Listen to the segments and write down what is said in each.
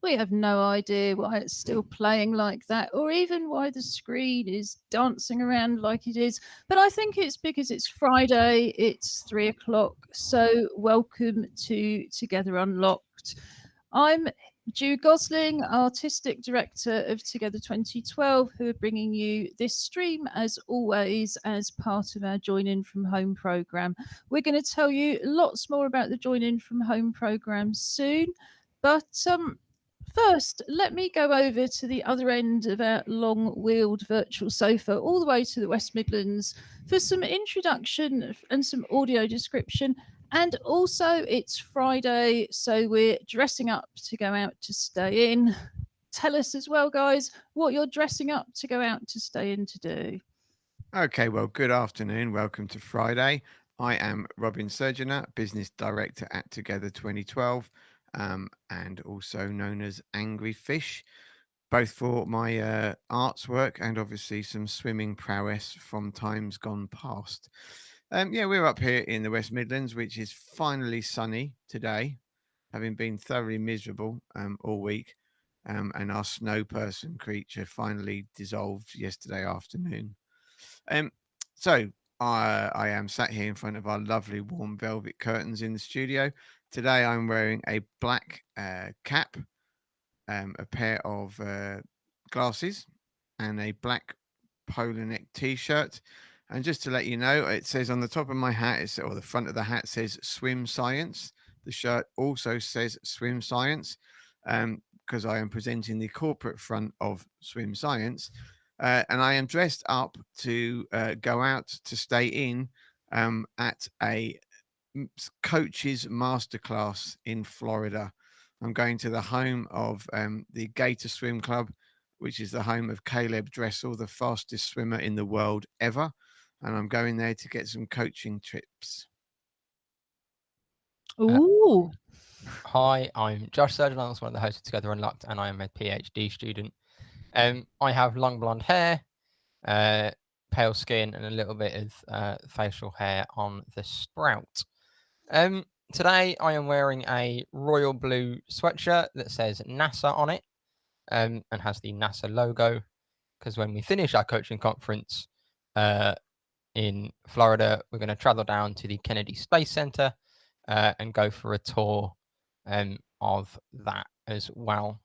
We have no idea why it's still playing like that, or even why the screen is dancing around like it is. But I think it's because it's Friday, it's 3 o'clock. So welcome to Together Unlocked. I'm Ju Gosling, Artistic Director of Together 2012, who are bringing you this stream as always as part of our Join In From Home programme. We're going to tell you lots more about the Join In From Home programme soon, but first, let me go over to the other end of our long-wheeled virtual sofa, all the way to the West Midlands, for some introduction and some audio description. And also, it's Friday, so we're dressing up to go out to stay in. Tell us as well, guys, what you're dressing up to go out to stay in to do. Okay, well, good afternoon. Welcome to Friday. I am Robin Surgener, Business Director at Together 2012, and also known as Angry Fish, both for my arts work and obviously some swimming prowess from times gone past. We're up here in the West Midlands, which is finally sunny today, having been thoroughly miserable all week. And our snow person creature finally dissolved yesterday afternoon. So I am sat here in front of our lovely warm velvet curtains in the studio. Today I'm wearing a black cap, a pair of glasses, and a black polo neck t-shirt. And just to let you know, it says on the top of my hat, or the front of the hat says Swim Science. The shirt also says Swim Science, because I am presenting the corporate front of Swim Science. And I am dressed up to go out to stay in at a coach's masterclass in Florida. I'm going to the home of the Gator Swim Club, which is the home of Caleb Dressel, the fastest swimmer in the world ever. And I'm going there to get some coaching tips. Ooh. Hi, I'm Josh Surgeon. I'm also one of the hosts of Together Unlocked, and I am a PhD student. I have long blonde hair, pale skin, and a little bit of facial hair on the sprout. Today I am wearing a royal blue sweatshirt that says NASA on it, and has the NASA logo, because when we finish our coaching conference in Florida, we're going to travel down to the Kennedy Space Center and go for a tour of that as well.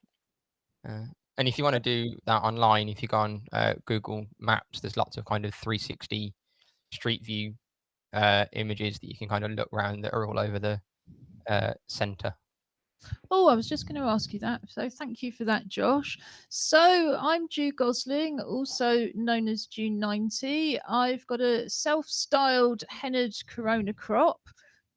And if you want to do that online, if you go on Google Maps, there's lots of kind of 360 street view images that you can kind of look around that are all over the center. Oh, I was just going to ask you that. So thank you for that, Josh. So I'm Ju Gosling, also known as June90. I've got a self-styled hennaed corona crop.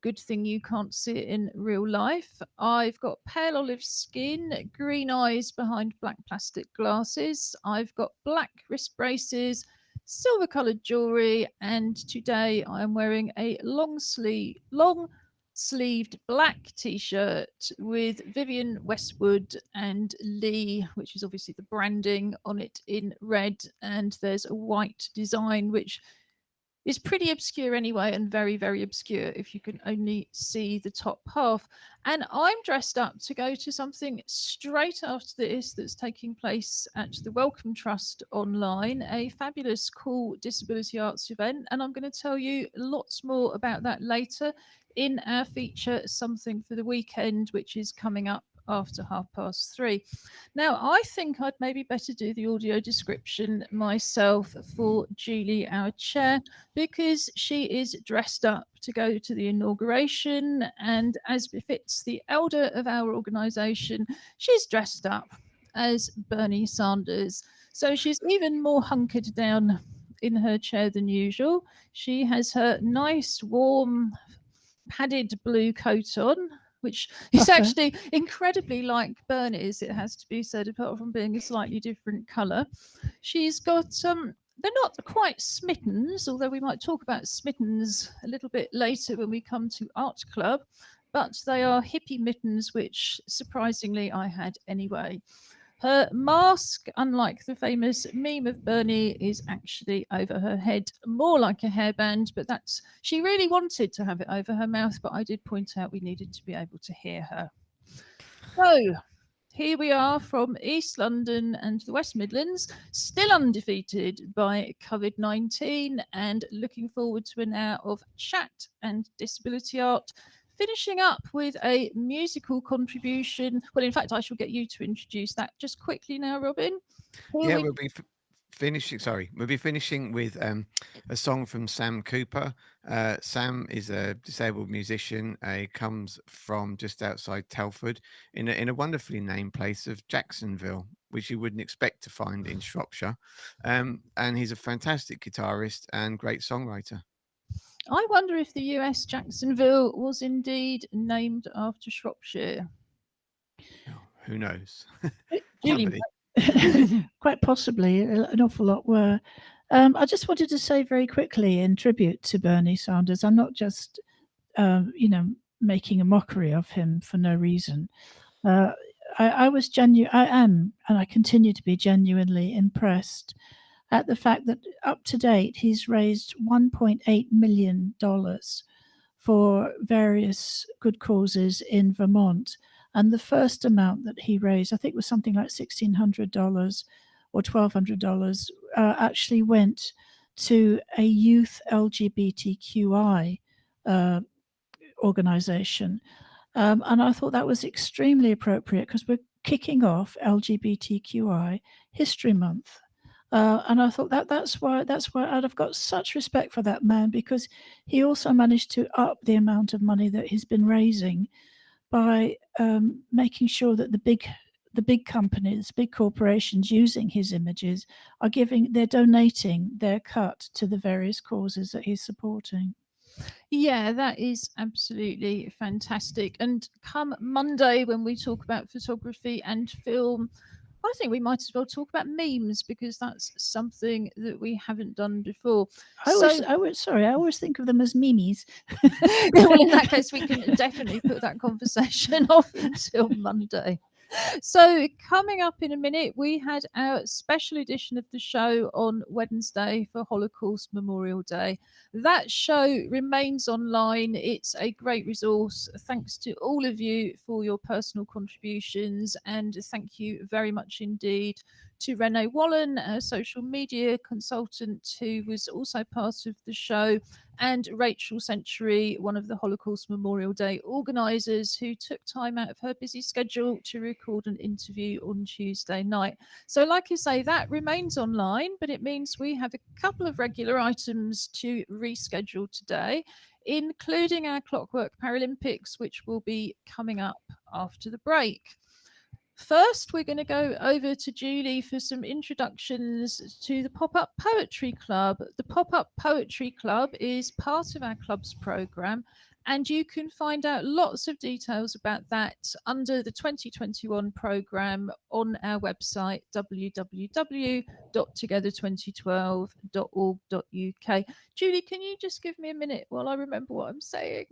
Good thing you can't see it in real life. I've got pale olive skin, green eyes behind black plastic glasses. I've got black wrist braces, silver coloured jewellery, and today I'm wearing a long sleeved black t-shirt with Vivienne Westwood and Lee, which is obviously the branding on it, in red, and there's a white design which is pretty obscure anyway, and very, very obscure if you can only see the top half. And I'm dressed up to go to something straight after this that's taking place at the Wellcome Trust online, a fabulous, cool disability arts event. And I'm going to tell you lots more about that later in our feature Something for the Weekend, which is coming up after 3:30. Now, I think I'd maybe better do the audio description myself for Julie, our chair, because she is dressed up to go to the inauguration, and as befits the elder of our organisation, she's dressed up as Bernie Sanders. So she's even more hunkered down in her chair than usual. She has her nice, warm, padded blue coat on, which is actually incredibly like Bernie's, it has to be said, apart from being a slightly different colour. She's got they're not quite smittens, although we might talk about smittens a little bit later when we come to Art Club, but they are hippie mittens, which surprisingly I had anyway. Her mask, unlike the famous meme of Bernie, is actually over her head, more like a hairband, but that's, she really wanted to have it over her mouth, but I did point out we needed to be able to hear her. So, Here we are from East London and the West Midlands, still undefeated by COVID-19 and looking forward to an hour of chat and disability art, finishing up with a musical contribution. Well, in fact, I shall get you to introduce that just quickly now, Robin. Yeah, we'll be finishing. Sorry, we'll be finishing with a song from Sam Cooper. Sam is a disabled musician. He comes from just outside Telford, in a wonderfully named place of Jacksonville, which you wouldn't expect to find in Shropshire. And he's a fantastic guitarist and great songwriter. I wonder if the US Jacksonville was indeed named after Shropshire. Oh, who knows? Julie, Quite possibly, an awful lot were. I just wanted to say very quickly, in tribute to Bernie Sanders, I'm not just, making a mockery of him for no reason. I was I am, and I continue to be genuinely impressed at the fact that up to date he's raised $1.8 million for various good causes in Vermont. And the first amount that he raised, I think, was something like $1,600 or $1,200, actually went to a youth LGBTQI organization. And I thought that was extremely appropriate because we're kicking off LGBTQI History Month. And I thought that's why I've got such respect for that man, because he also managed to up the amount of money that he's been raising by making sure that the big companies, big corporations using his images they're donating their cut to the various causes that he's supporting. Yeah, that is absolutely fantastic. And come Monday, when we talk about photography and film, I think we might as well talk about memes, because that's something that we haven't done before. I always think of them as memes. Well, in that case, we can definitely put that conversation off until Monday. So, coming up in a minute, we had our special edition of the show on Wednesday for Holocaust Memorial Day. That show remains online. It's a great resource. Thanks to all of you for your personal contributions, and thank you very much indeed to Renee Wallen, a social media consultant who was also part of the show, and Rachel Century, one of the Holocaust Memorial Day organisers, who took time out of her busy schedule to record an interview on Tuesday night. So, like I say, that remains online, but it means we have a couple of regular items to reschedule today, including our Clockwork Paralympics, which will be coming up after the break. First, we're going to go over to Julie for some introductions to the Pop-Up Poetry Club. The Pop-Up Poetry Club is part of our club's programme, and you can find out lots of details about that under the 2021 programme on our website, www.together2012.org.uk. Julie, can you just give me a minute while I remember what I'm saying?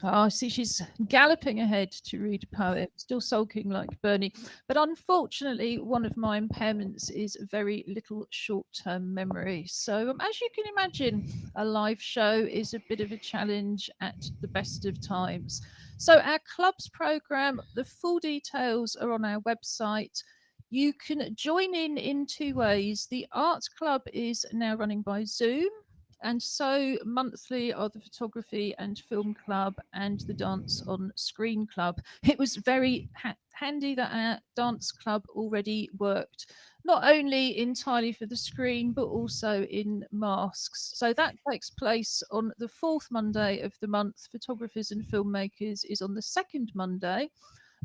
Oh, see, she's galloping ahead to read a poem, still sulking like Bernie. But unfortunately, one of my impairments is very little short-term memory. So as you can imagine, a live show is a bit of a challenge at the best of times. So our club's programme, the full details are on our website. You can join in two ways. The art club is now running by Zoom. And so monthly are the photography and film club and the dance on screen club. It was very handy that our dance club already worked, not only entirely for the screen, but also in masks. So that takes place on the fourth Monday of the month. Photographers and filmmakers is on the second Monday.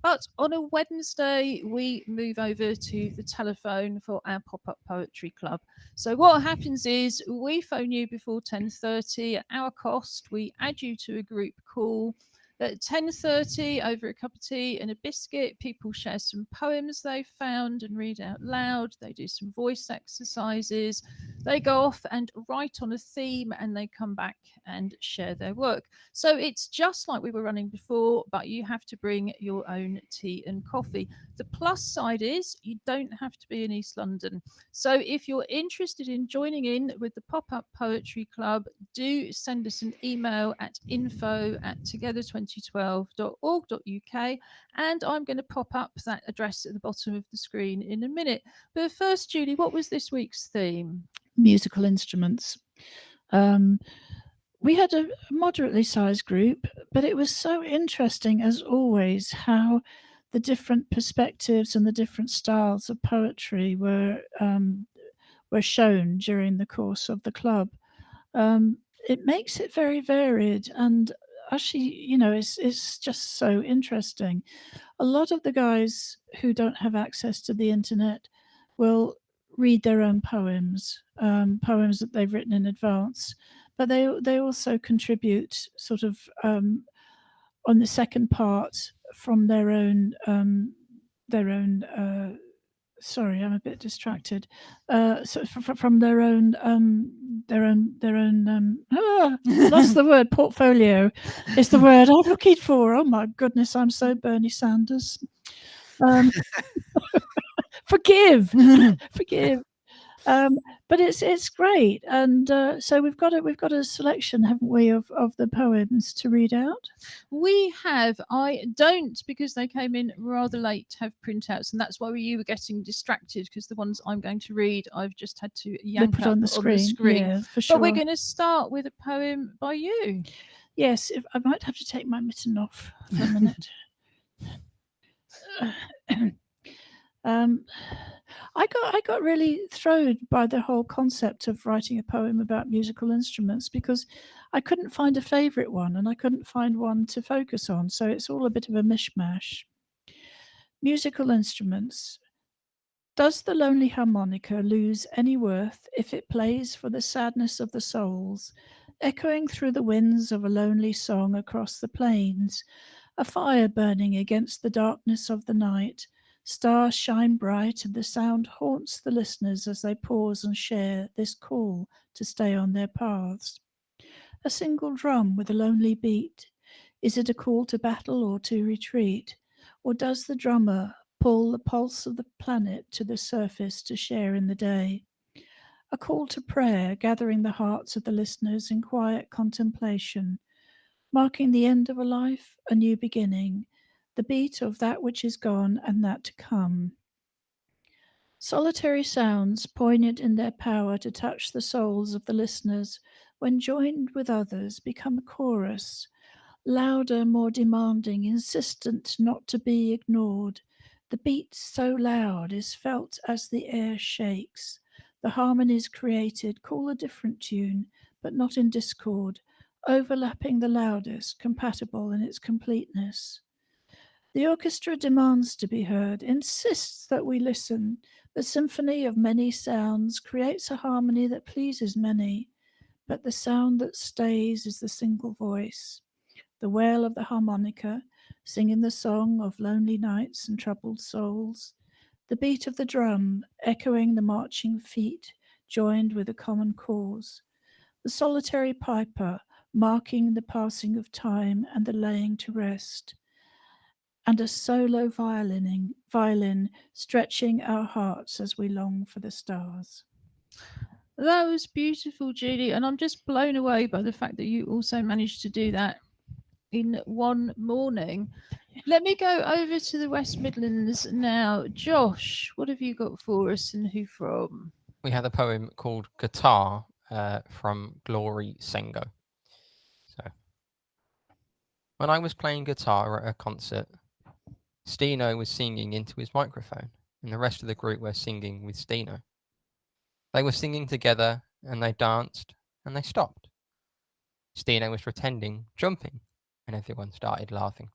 But on a Wednesday, we move over to the telephone for our pop-up poetry club. So what happens is we phone you before 10:30 at our cost. We add you to a group call. At 10:30, over a cup of tea and a biscuit, people share some poems they've found and read out loud. They do some voice exercises. They go off and write on a theme and they come back and share their work. So it's just like we were running before, but you have to bring your own tea and coffee. The plus side is you don't have to be in East London. So if you're interested in joining in with the Pop-Up Poetry Club, do send us an email at info@together2012.org.uk, and I'm going to pop up that address at the bottom of the screen in a minute. But first, Julie, what was this week's theme? Musical instruments. We had a moderately sized group, but it was so interesting, as always, how the different perspectives and the different styles of poetry were shown during the course of the club. It makes it very varied, and actually, it's just so interesting. A lot of the guys who don't have access to the internet will read their own poems, poems that they've written in advance, but they also contribute sort of on the second part from their own sorry, I'm a bit distracted. So from their own that's the word. Portfolio is the word I'm looking for. Oh my goodness, I'm so Bernie Sanders. Forgive. But it's great, and so we've got a selection, haven't we, of the poems to read out? We have. I don't, because they came in rather late, have printouts, and that's why you were getting distracted, because the ones I'm going to read, I've just had to yank put up on the screen. Yeah, for sure. But we're going to start with a poem by you. Yes, I might have to take my mitten off for a minute. I got really thrown by the whole concept of writing a poem about musical instruments, because I couldn't find a favourite one and I couldn't find one to focus on, so it's all a bit of a mishmash. Musical instruments. Does the lonely harmonica lose any worth if it plays for the sadness of the souls, echoing through the winds of a lonely song across the plains, a fire burning against the darkness of the night? Stars shine bright, and the sound haunts the listeners as they pause and share this call to stay on their paths. A single drum with a lonely beat. Is it a call to battle or to retreat? Or does the drummer pull the pulse of the planet to the surface to share in the day? A call to prayer, gathering the hearts of the listeners in quiet contemplation, marking the end of a life, a new beginning, the beat of that which is gone and that to come. Solitary sounds, poignant in their power to touch the souls of the listeners, when joined with others, become a chorus, louder, more demanding, insistent not to be ignored. The beat so loud is felt as the air shakes. The harmonies created call a different tune, but not in discord, overlapping the loudest, compatible in its completeness. The orchestra demands to be heard, insists that we listen. The symphony of many sounds creates a harmony that pleases many, but the sound that stays is the single voice, the wail of the harmonica, singing the song of lonely nights and troubled souls, the beat of the drum, echoing the marching feet, joined with a common cause, the solitary piper, marking the passing of time and the laying to rest, and a solo violin stretching our hearts as we long for the stars. That was beautiful, Julie, and I'm just blown away by the fact that you also managed to do that in one morning. Let me go over to the West Midlands now. Josh, what have you got for us, and who from? We had a poem called Guitar from Glory Sengo. So, when I was playing guitar at a concert, Steno was singing into his microphone, and the rest of the group were singing with Steno. They were singing together, and they danced, and they stopped. Steno was pretending, jumping, and everyone started laughing.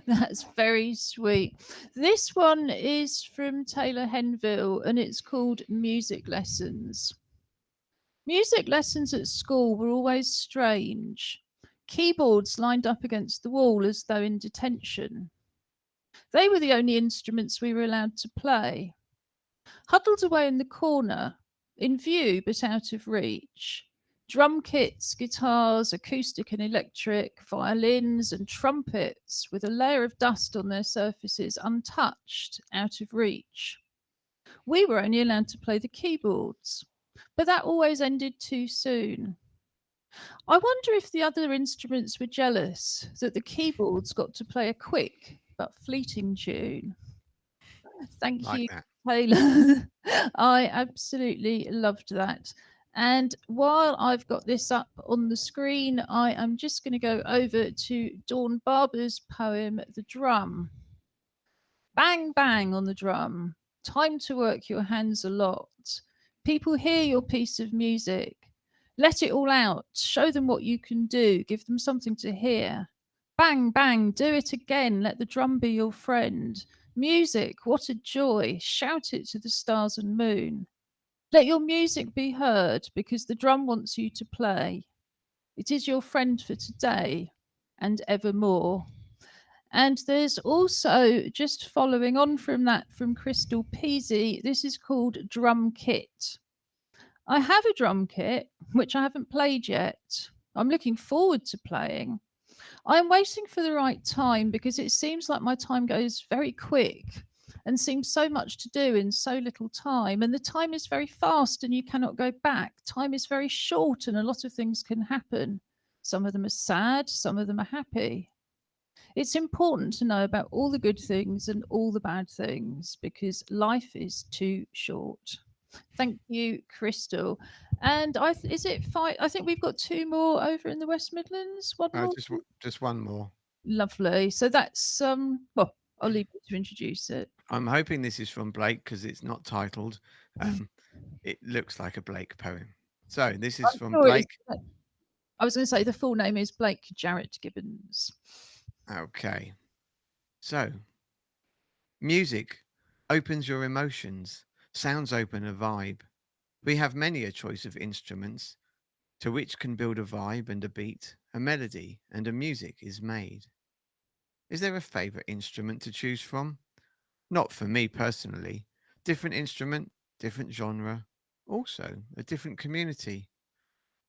That's very sweet. This one is from Taylor Henville, and it's called Music Lessons. Music lessons at school were always strange. Keyboards lined up against the wall as though in detention. They were the only instruments we were allowed to play. Huddled away in the corner, in view but out of reach. Drum kits, guitars, acoustic and electric, violins and trumpets with a layer of dust on their surfaces, untouched, out of reach. We were only allowed to play the keyboards, but that always ended too soon. I wonder if the other instruments were jealous that the keyboards got to play a quick but fleeting tune. Thank Like you, that. Taylor. I absolutely loved that. And while I've got this up on the screen, I am just going to go over to Dawn Barber's poem, The Drum. Bang, bang on the drum. Time to work your hands a lot. People hear your piece of music. Let it all out. Show them what you can do. Give them something to hear. Bang, bang. Do it again. Let the drum be your friend. Music, what a joy. Shout it to the stars and moon. Let your music be heard because the drum wants you to play. It is your friend for today and evermore. And there's also, just following on from that, from Crystal Peasy, this is called Drum Kit. I have a drum kit, which I haven't played yet. I'm looking forward to playing. I'm waiting for the right time because it seems like my time goes very quick and seems so much to do in so little time. And the time is very fast and you cannot go back. Time is very short and a lot of things can happen. Some of them are sad, some of them are happy. It's important to know about all the good things and all the bad things because life is too short. Thank you, Crystal. And is it five? I think we've got two more over in the West Midlands. One more. Just one more. Lovely. So that's well, I'll leave you to introduce it. I'm hoping this is from Blake because it's not titled. It looks like a Blake poem. So this is from Blake. I was going to say the full name is Blake Jarrett Gibbons. Okay. So, music opens your emotions. Sounds open a vibe. We have many a choice of instruments to which can build a vibe and a beat, a melody and a music is made. Is there a favourite instrument to choose from? Not for me personally. Different instrument, different genre, also a different community.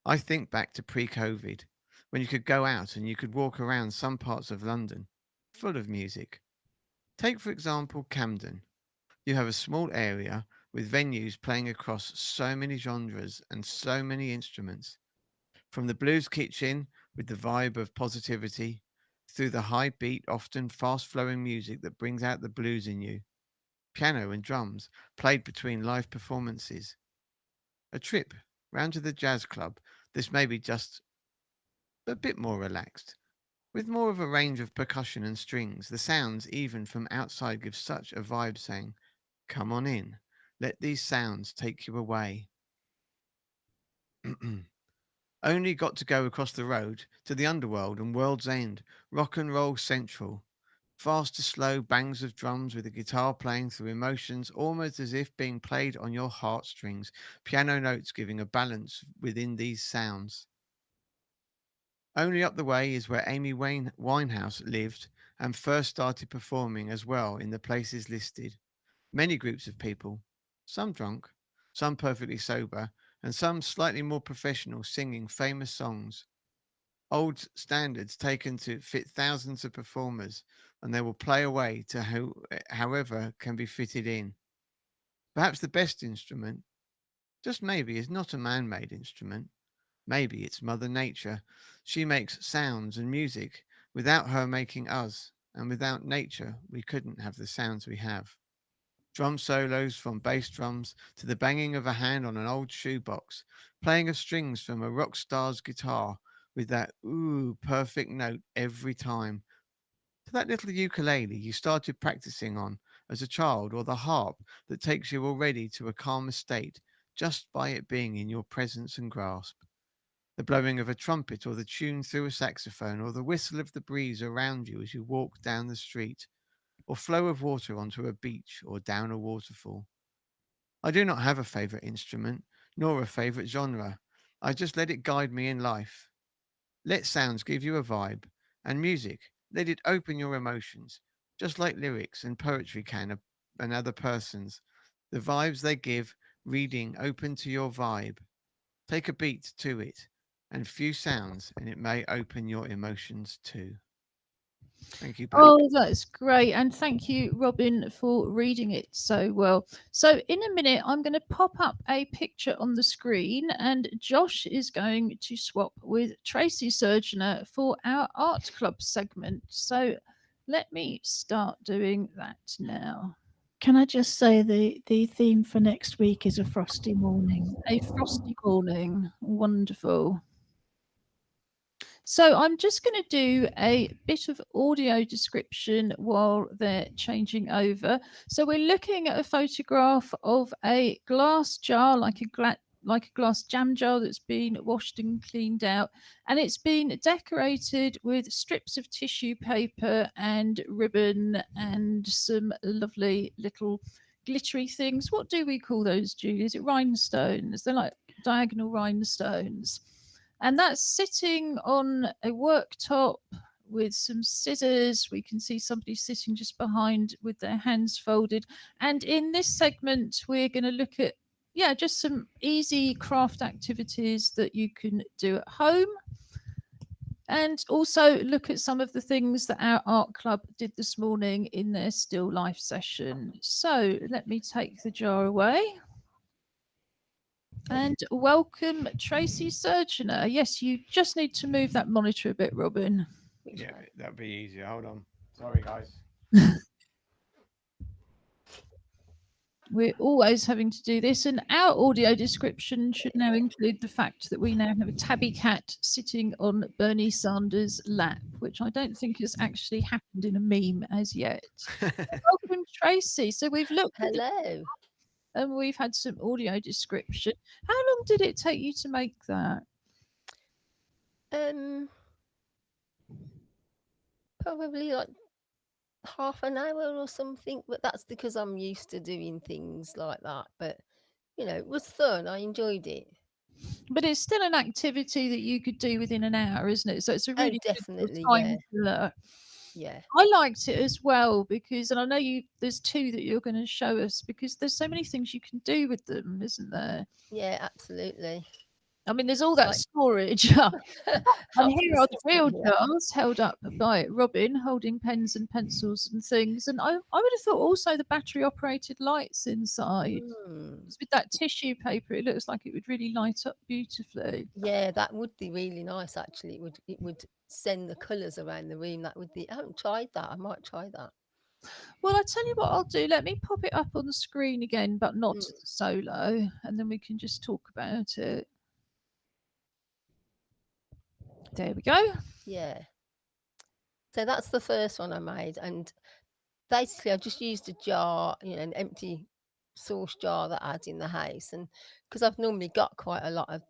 I think back to pre-COVID, when you could go out and you could walk around some parts of London, full of music. Take, for example, Camden. You have a small area with venues playing across so many genres and so many instruments. From the blues kitchen with the vibe of positivity, through the high beat, often fast flowing music that brings out the blues in you, piano and drums played between live performances. A trip round to the jazz club, this may be just a bit more relaxed. With more of a range of percussion and strings, the sounds even from outside give such a vibe saying, come on in, let these sounds take you away. Only got to go across the road to the underworld and world's end, rock and roll central. Fast to slow bangs of drums with a guitar playing through emotions almost as if being played on your heartstrings, piano notes giving a balance within these sounds. Only up the way is where Amy Winehouse lived and first started performing as well in the places listed. Many groups of people, some drunk, some perfectly sober, and some slightly more professional singing famous songs. Old standards taken to fit thousands of performers, and they will play away to however can be fitted in. Perhaps the best instrument, just maybe, is not a man made instrument. Maybe it's Mother Nature. She makes sounds and music without her making us, and without nature, we couldn't have the sounds we have. Drum solos from bass drums to the banging of a hand on an old shoebox, playing of strings from a rock star's guitar with that ooh perfect note every time, to that little ukulele you started practicing on as a child, or the harp that takes you already to a calmer state just by it being in your presence and grasp. The blowing of a trumpet, or the tune through a saxophone, or the whistle of the breeze around you as you walk down the street, or flow of water onto a beach or down a waterfall. I do not have a favourite instrument, nor a favourite genre. I just let it guide me in life. Let sounds give you a vibe, and music, let it open your emotions, just like lyrics and poetry can and other persons. The vibes they give reading open to your vibe. Take a beat to it and few sounds, and it may open your emotions too. Thank you, Pam. Oh, that's great. And thank you, Robin, for reading it so well. So, in a minute, I'm going to pop up a picture on the screen, and Josh is going to swap with Tracy Surgener for our art club segment. So, let me start doing that now. Can I just say the theme for next week is a frosty morning? A frosty morning. Wonderful. So I'm just going to do a bit of audio description while they're changing over. So we're looking at a photograph of a glass jar, like a glass jam jar that's been washed and cleaned out, and it's been decorated with strips of tissue paper and ribbon and some lovely little glittery things. What do we call those, Julie? Is it rhinestones? They're like diagonal rhinestones. And that's sitting on a worktop with some scissors. We can see somebody sitting just behind with their hands folded. And in this segment, we're going to look at, just some easy craft activities that you can do at home. And also look at some of the things that our art club did this morning in their still life session. So let me take the jar away. And welcome, Tracy Surgener. Yes, you just need to move that monitor a bit, Robin. Yeah, that'd be easier. Hold on. Sorry, guys. We're always having to do this, and our audio description should now include the fact that we now have a tabby cat sitting on Bernie Sanders' lap, which I don't think has actually happened in a meme as yet. Welcome, Tracy. So we've looked at Hello. and we've had some audio description. How long did it take you to make that? Probably like half an hour or something, but that's because I'm used to doing things like that. But it was fun. I enjoyed it. But it's still an activity that you could do within an hour, isn't it? So it's a really good definitely, time killer. Yeah. I liked it as well because, and I know there's two that you're going to show us because there's so many things you can do with them, isn't there? Yeah, absolutely. I mean, there's all that storage. And here are the real jars held up by Robin, holding pens and pencils and things. And I would have thought also the battery operated lights inside. With that tissue paper, it looks like it would really light up beautifully. Yeah, that would be really nice. Actually, it would send the colours around the room. That would be. I haven't tried that. I might try that. Well, I tell you what I'll do. Let me pop it up on the screen again, but not solo, and then we can just talk about it. There we go. Yeah. So that's the first one I made, and basically I just used a jar, an empty sauce jar that I had in the house, and because I've normally got quite a lot of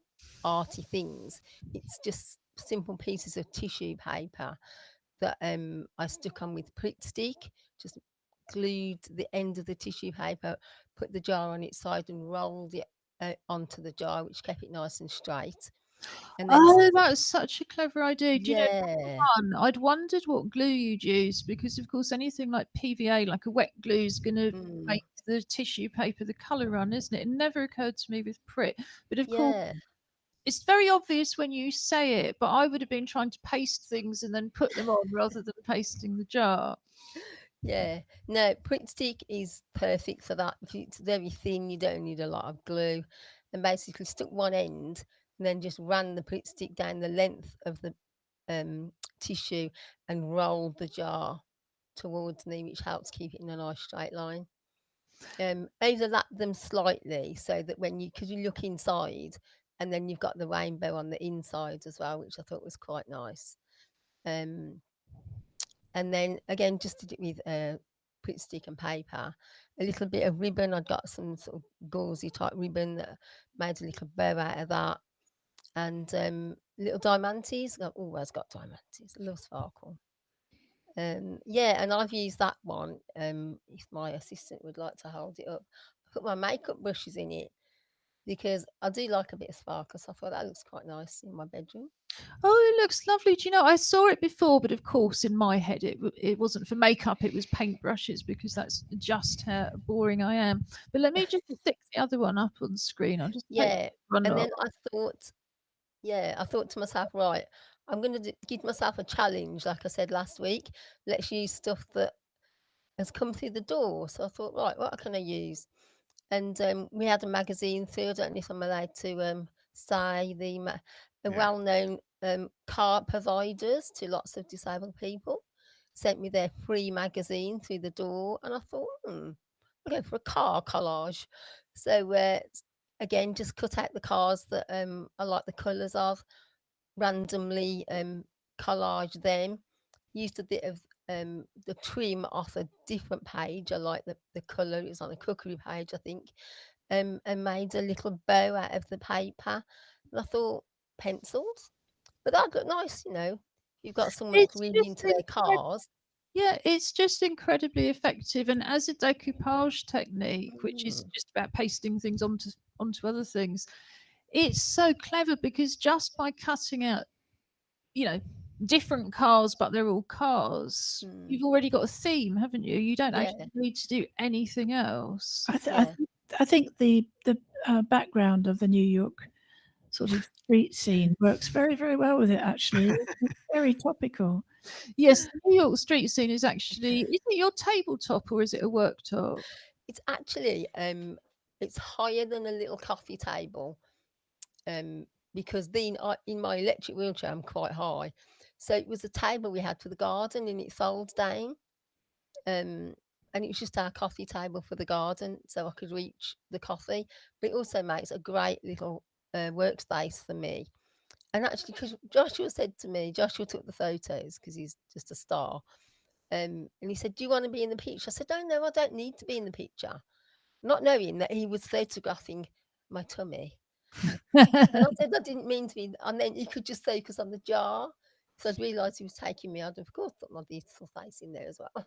arty things, it's just simple pieces of tissue paper that I stuck on with Pritt stick, just glued the end of the tissue paper, put the jar on its side and rolled it onto the jar, which kept it nice and straight. And then that's such a clever idea. Do you know yeah. I'd wondered what glue you'd use because, of course, anything like PVA, like a wet glue, is going to make the tissue paper the colour run, isn't it? It never occurred to me with Pritt, but of course, it's very obvious when you say it. But I would have been trying to paste things and then put them on rather than pasting the jar. Yeah, no, Pritt stick is perfect for that. It's very thin. You don't need a lot of glue, and basically stuck one end and then just ran the Pritt stick down the length of the tissue and rolled the jar towards me, which helps keep it in a nice straight line. Overlap them slightly so that because you look inside and then you've got the rainbow on the inside as well, which I thought was quite nice. And then again, just did it with Pritt stick and paper, a little bit of ribbon. I'd got some sort of gauzy type ribbon that made a little bow out of that, and little diamantes. I've always got diamantes. I love sparkle. Yeah, and I've used that one. If my assistant would like to hold it up, I put my makeup brushes in it because I do like a bit of sparkle. So I thought that looks quite nice in my bedroom. Oh, it looks lovely. Do you know, I saw it before, but of course, in my head, it wasn't for makeup. It was paintbrushes, because that's just how boring I am. But let me just stick the other one up on screen. I'll just take Yeah. one And off. then I thought to myself, right, I'm going to give myself a challenge. Like I said last week, let's use stuff that has come through the door. So I thought, right, what can I use? And we had a magazine through. I don't know if I'm allowed to say the Yeah. well-known car providers to lots of disabled people sent me their free magazine through the door, and I thought, I'll go for a car collage. So again, just cut out the cars that I like the colours of, randomly collage them, used a bit of the trim off a different page. I like the colour, it was on a cookery page, I think, and made a little bow out of the paper. And I thought, pencils, but that looked nice, you know. You've got someone that's It's really just into their cars. yeah, it's just incredibly effective, and as a decoupage technique, which is just about pasting things onto other things, it's so clever, because just by cutting out, you know, different cars, but they're all cars, you've already got a theme, haven't you? You don't Yeah. actually need to do anything else. I think the background of the New York sort of street scene works very, very well with it, actually. It's very topical. Yes, the New York street scene is actually, is it your tabletop or is it a worktop? It's actually it's higher than a little coffee table, because then in my electric wheelchair I'm quite high, so it was a table we had for the garden and it folds down, and it was just our coffee table for the garden, so I could reach the coffee. But it also makes a great little workspace for me. And actually, because Joshua took the photos because he's just a star. And he said, "Do you want to be in the picture?" I said, "Oh no, I don't need to be in the picture," not knowing that he was photographing my tummy. And I said I didn't mean to be, and then he could just focus on the jar. So I'd realised he was taking me out. Of course, put my beautiful face in there as well.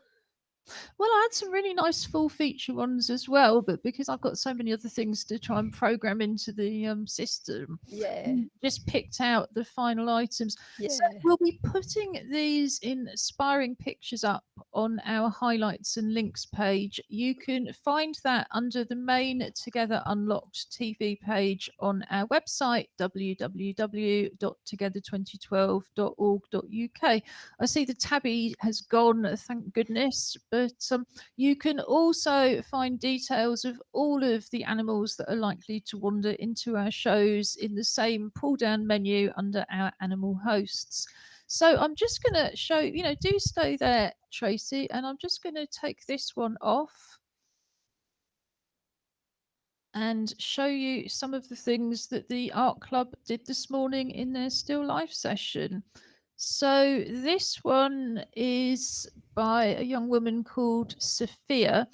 Well, I had some really nice full feature ones as well, but because I've got so many other things to try and program into the system, Yeah, just picked out the final items. yeah. So we'll be putting these inspiring pictures up on our highlights and links page. You can find that under the main Together Unlocked TV page on our website, www.together2012.org.uk. I see the tabby has gone, thank goodness. But you can also find details of all of the animals that are likely to wander into our shows in the same pull down menu under our animal hosts. So I'm just going to show, do stay there, Tracy, and I'm just going to take this one off and show you some of the things that the art club did this morning in their still life session. So this one is by a young woman called Sophia.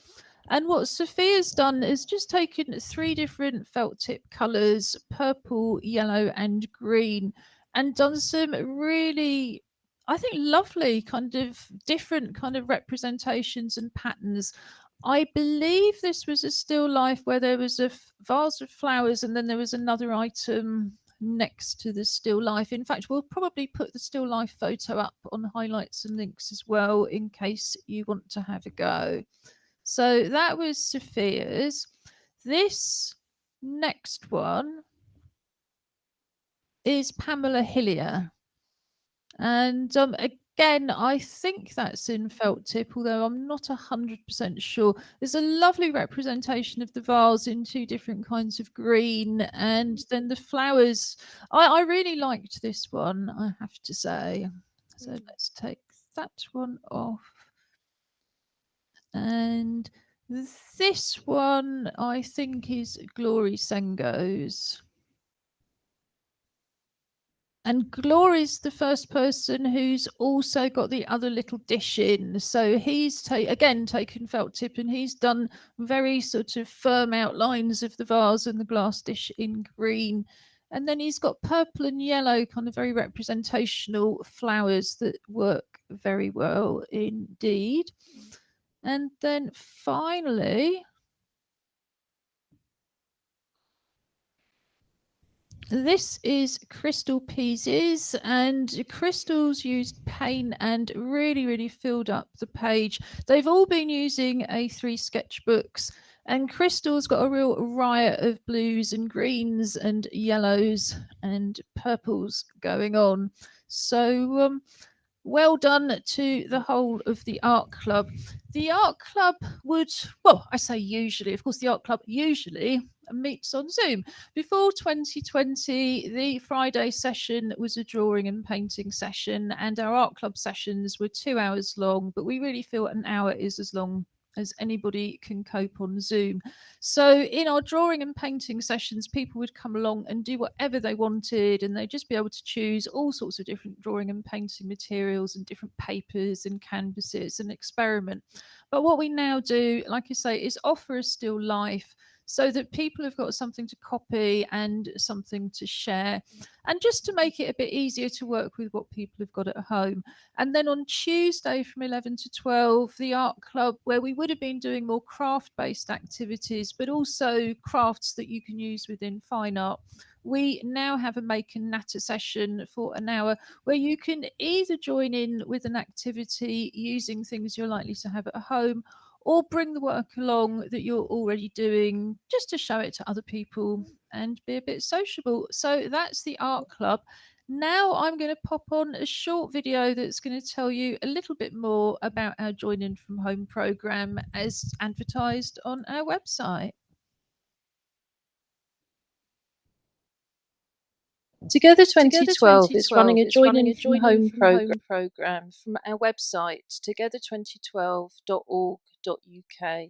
And what Sophia's done is just taken 3 different felt tip colours, purple, yellow, and green, and done some really, I think, lovely kind of different kind of representations and patterns. I believe this was a still life where there was a vase of flowers and then there was another item next to the still life. In fact, we'll probably put the still life photo up on highlights and links as well in case you want to have a go. So that was Sophia's. This next one is Pamela Hillier. And again, I think that's in felt tip, although I'm not 100% sure. There's a lovely representation of the vase in 2 different kinds of green, and then the flowers. I really liked this one, I have to say. So let's take that one off. And this one, I think, is Glory Sangos. And Glory's the first person who's also got the other little dish in. So he's again taken felt tip and he's done very sort of firm outlines of the vase and the glass dish in green. And then he's got purple and yellow, kind of very representational flowers that work very well indeed. And then finally, This is Crystal Pieces, and Crystal's used paint and really filled up the page. They've all been using A3 sketchbooks, and Crystal's got a real riot of blues and greens and yellows and purples going on. So well done to the whole of the art club. The art club would, well, I say usually, of course, the art club usually meets on Zoom. Before 2020, the Friday session was a drawing and painting session, and our art club sessions were 2 hours long, but we really feel an hour is as long as anybody can cope on Zoom. So in our drawing and painting sessions, people would come along and do whatever they wanted, and they'd just be able to choose all sorts of different drawing and painting materials and different papers and canvases and experiment. But what we now do, like I say, is offer a still life so that people have got something to copy and something to share, and just to make it a bit easier to work with what people have got at home. And then on Tuesday from 11 to 12, the art club, where we would have been doing more craft-based activities, but also crafts that you can use within fine art, we now have a make and natter session for an hour where you can either join in with an activity using things you're likely to have at home, or bring the work along that you're already doing just to show it to other people and be a bit sociable. So that's the art club. Now I'm going to pop on a short video that's going to tell you a little bit more about our Join In From Home programme as advertised on our website. Together 2012 is running a Join In From Home programme from our website, together2012.org.uk.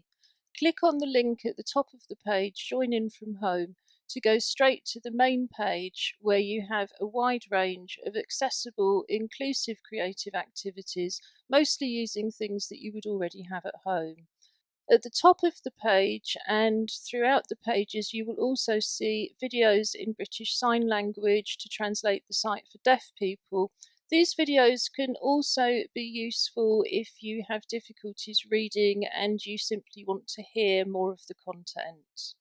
Click on the link at the top of the page, Join In From Home, to go straight to the main page where you have a wide range of accessible, inclusive creative activities, mostly using things that you would already have at home. At the top of the page and throughout the pages, you will also see videos in British Sign Language to translate the site for deaf people. These videos can also be useful if you have difficulties reading and you simply want to hear more of the content.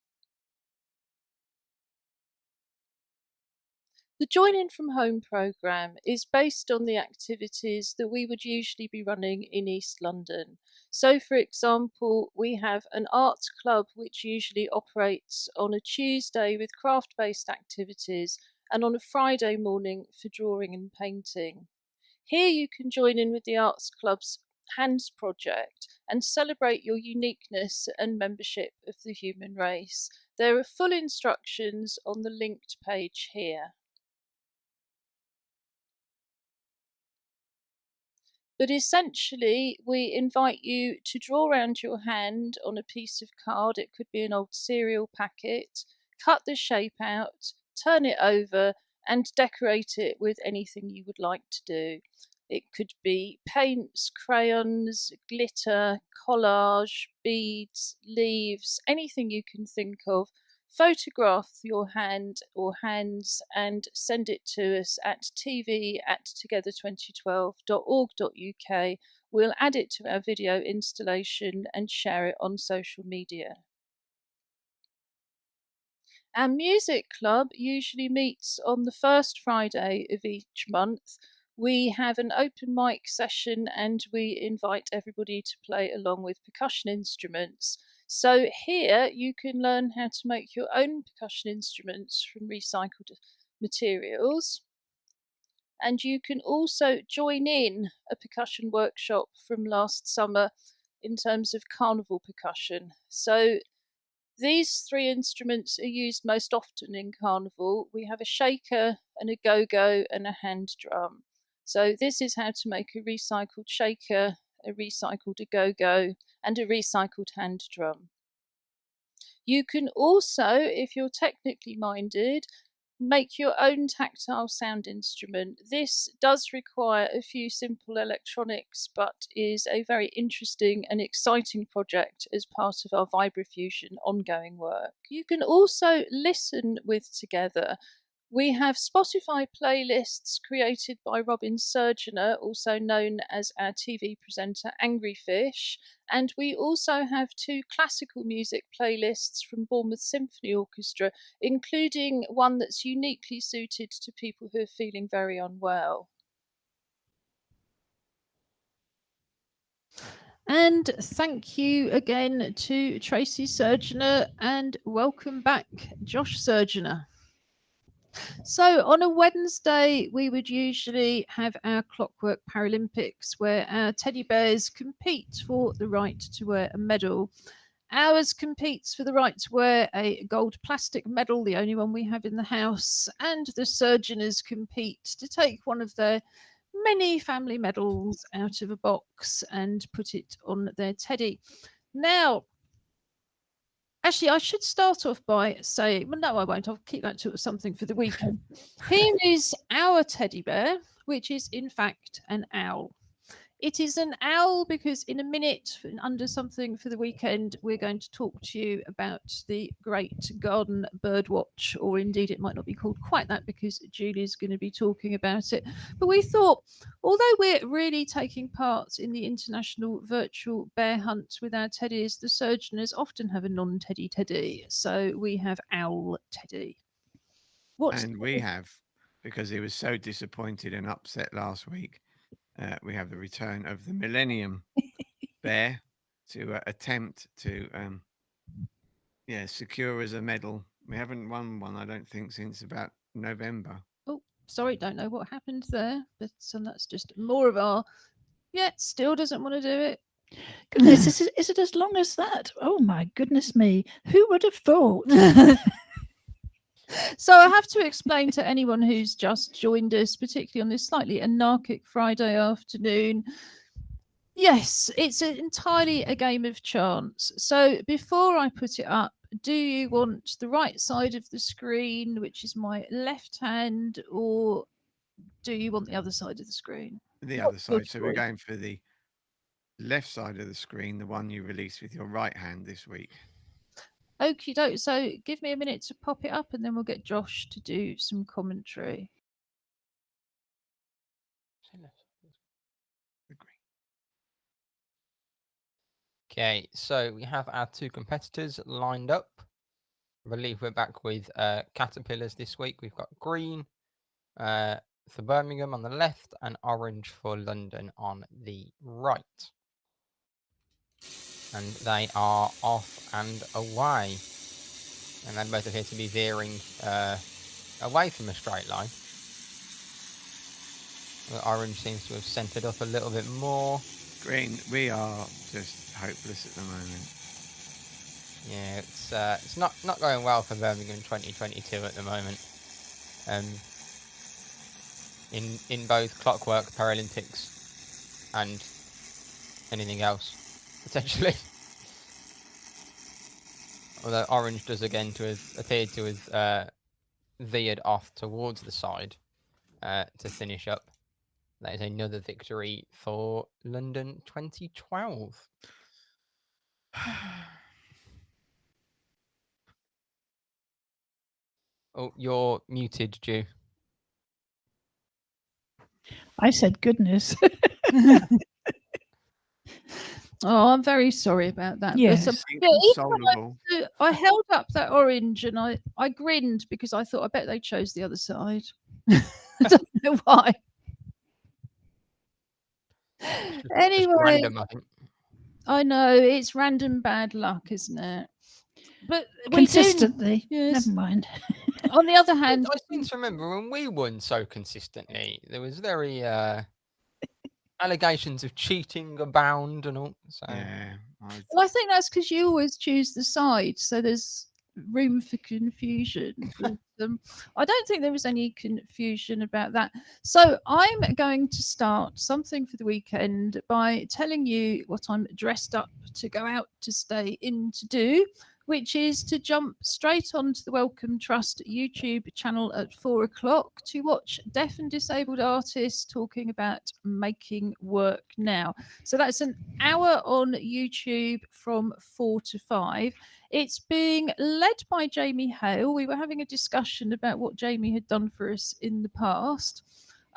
The Join In From Home programme is based on the activities that we would usually be running in East London. So, for example, we have an art club which usually operates on a Tuesday with craft-based activities and on a Friday morning for drawing and painting. Here you can join in with the Arts Club's Hands project and celebrate your uniqueness and membership of the human race. There are full instructions on the linked page here. But essentially, we invite you to draw around your hand on a piece of card. It could be an old cereal packet. Cut the shape out, turn it over, and decorate it with anything you would like to do. It could be paints, crayons, glitter, collage, beads, leaves, anything you can think of. Photograph your hand or hands and send it to us at tv@together2012.org.uk. We'll add it to our video installation and share it on social media. Our music club usually meets on the first Friday of each month. We have an open mic session and we invite everybody to play along with percussion instruments. So here you can learn how to make your own percussion instruments from recycled materials. And you can also join in a percussion workshop from last summer in terms of carnival percussion. So these three instruments are used most often in carnival. We have a shaker and a go-go and a hand drum. So this is how to make a recycled shaker, a recycled go-go, and a recycled hand drum. You can also, if you're technically minded, make your own tactile sound instrument. This does require a few simple electronics, but is a very interesting and exciting project as part of our Vibrafusion ongoing work. You can also listen with Together. We have Spotify playlists created by Robin Surgener, also known as our TV presenter Angry Fish. And we also have 2 classical music playlists from Bournemouth Symphony Orchestra, including one that's uniquely suited to people who are feeling very unwell. And thank you again to Tracy Surgener, and welcome back, Josh Surgener. So on a Wednesday, we would usually have our Clockwork Paralympics, where our teddy bears compete for the right to wear a medal. Ours competes for the right to wear a gold plastic medal, the only one we have in the house, and the Surgeoners compete to take one of their many family medals out of a box and put it on their teddy. Now, actually, I should start off by saying, well, no, I won't. I'll keep that to something for the weekend. Here is our teddy bear, which is in fact an owl. It is an owl because in a minute, under something for the weekend, we're going to talk to you about the Great Garden Birdwatch, or indeed it might not be called quite that because Julie's going to be talking about it. But we thought, although we're really taking part in the international virtual bear hunt with our teddies, the Surgeoners often have a non-teddy teddy. So we have Owl Teddy. And we have, because he was so disappointed and upset last week, we have the return of the Millennium Bear to attempt to secure us a medal. We haven't won one, I don't think, since about November. Oh, sorry, don't know what happened there, but that's just more of our. Yeah, still doesn't want to do it. Goodness, is it as long as that? Oh my goodness me! Who would have thought? So I have to explain to anyone who's just joined us, particularly on this slightly anarchic Friday afternoon. Yes, it's entirely a game of chance. So before I put it up, do you want the right side of the screen, which is my left hand, or do you want the other side of the screen? The other side. So we're going for the left side of the screen, the one you released with your right hand this week. Okie doke. So give me a minute to pop it up and then we'll get Josh to do some commentary. Okay, so we have our 2 competitors lined up. I believe we're back with Caterpillars this week. We've got green for Birmingham on the left and orange for London on the right. And they are off and away. And they both appear to be veering away from a straight line. The orange seems to have centred up a little bit more. Green, we are just hopeless at the moment. Yeah, it's not going well for Birmingham 2022 at the moment. In both Clockwork Paralympics and anything else potentially. Although orange does again to have appeared to have veered off towards the side to finish up. That is another victory for London 2012. Oh, you're muted, Ju. I said goodness. Oh, I'm very sorry about that. Yes. But, Inconsolable. I held up that orange and I grinned because I thought I bet they chose the other side. I don't know why. Anyway, random, I think. I know it's random bad luck, isn't it? But Consistently. Yes. Never mind. On the other hand, I seem to remember when we won so consistently, there was very allegations of cheating abound and all. So. Yeah. Well, I think that's because you always choose the side, so there's room for confusion. I don't think there was any confusion about that. So I'm going to start something for the weekend by telling you what I'm dressed up to go out to stay in to do, which is to jump straight onto the Wellcome Trust YouTube channel at 4 o'clock to watch deaf and disabled artists talking about making work now. So that's an hour on YouTube from 4 to 5. It's being led by Jamie Hale. We were having a discussion about what Jamie had done for us in the past.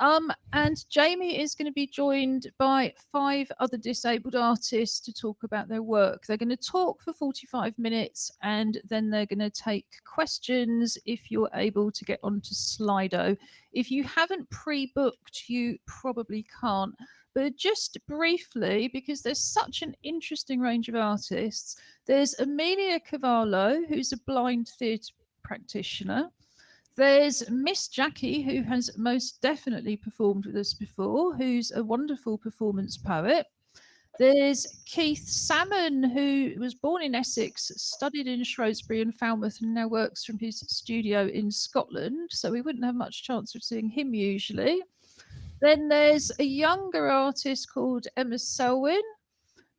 And Jamie is going to be joined by 5 other disabled artists to talk about their work. They're going to talk for 45 minutes and then they're going to take questions if you're able to get onto Slido. If you haven't pre-booked, you probably can't. But just briefly, because there's such an interesting range of artists, there's Amelia Cavallo, who's a blind theatre practitioner. There's Miss Jackie, who has most definitely performed with us before, who's a wonderful performance poet. There's Keith Salmon, who was born in Essex, studied in Shrewsbury and Falmouth, and now works from his studio in Scotland. So we wouldn't have much chance of seeing him usually. Then there's a younger artist called Emma Selwyn,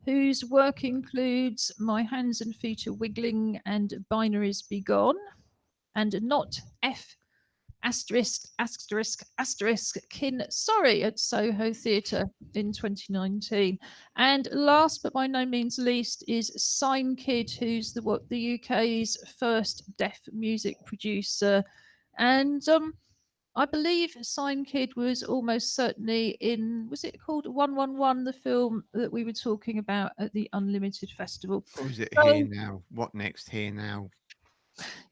whose work includes My Hands and Feet Are Wiggling and Binaries Be Gone, and Not F kin sorry at Soho Theatre in 2019. And last but by no means least is Signkid, who's the UK's first deaf music producer. And I believe Signkid was almost certainly in, was it called 111, the film that we were talking about at the Unlimited Festival? Or is it So- Here Now? What next? Here Now?